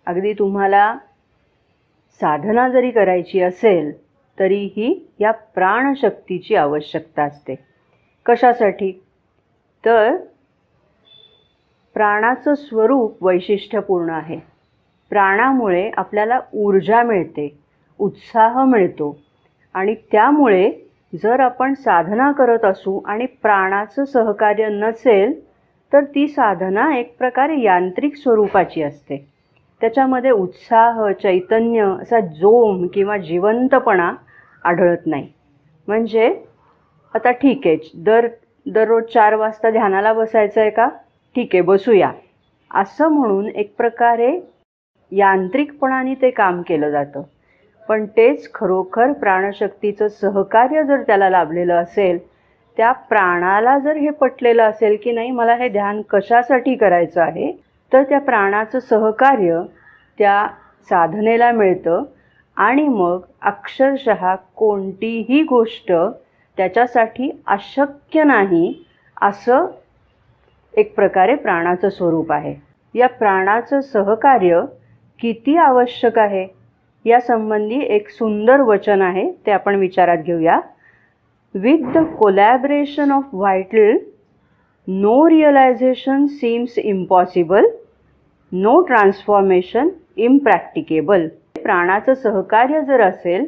अगदी तुम्हाला साधना जरी करायची असेल तरीही या प्राणशक्तीची आवश्यकता असते. कशासाठी? तर प्राणाचं स्वरूप वैशिष्ट्यपूर्ण आहे. प्राणामुळे आपल्याला ऊर्जा मिळते, उत्साह मिळतो आणि त्यामुळे जर आपण साधना करत असू आणि प्राणाचं सहकार्य नसेल तर ती साधना एक प्रकारे यांत्रिक स्वरूपाची असते. त्याच्यामध्ये उत्साह, चैतन्य, असा जोम किंवा जिवंतपणा आढळत नाही. म्हणजे आता ठीक आहे, दररोज 4 वाजता ध्यानाला बसायचं आहे का? ठीक आहे, बसूया असं म्हणून एक प्रकारे यांत्रिकपणाने ते काम केलं जातं. पण तेच खरोखर प्राणशक्तीचं सहकार्य जर त्याला लाभलेलं असेल, त्या प्राणाला जर हे पटलेलं असेल की नाही मला हे ध्यान कशासाठी करायचं आहे, तर त्या प्राणाचं सहकार्य त्या साधनेला मिळतं आणि मग अक्षरशः कोणतीही गोष्ट त्याच्यासाठी अशक्य नाही असं एक प्रकारे प्राणाचं स्वरूप आहे. या प्राणाचं सहकार्य किती आवश्यक आहे यासंबंधी एक सुंदर वचन आहे, ते आपण विचारात घेऊया. With the collaboration of vital no realization seems impossible, no transformation impracticable. प्राणाचं सहकार्य जर असेल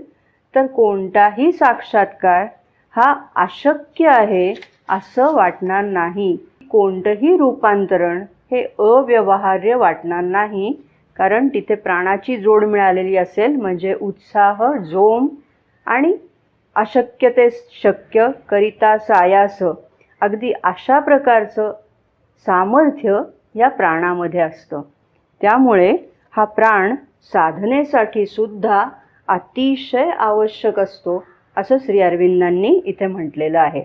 तर कोणताही साक्षात्कार हा अशक्य आहे असं वाटणार नाही. कोणतंही रूपांतरण हे अव्यवहार्य वाटणार नाही, कारण तिथे प्राणाची जोड मिळालेली असेल. म्हणजे उत्साह, जोम आणि अशक्य ते शक्य करिता सायास, अगदी अशा प्रकारचं सामर्थ्य या प्राणामध्ये असतं. त्यामुळे हा प्राण साधनेसाठी सुद्धा अतिशय आवश्यक असतो असं श्री अरविंदांनी इथे म्हटलेलं आहे.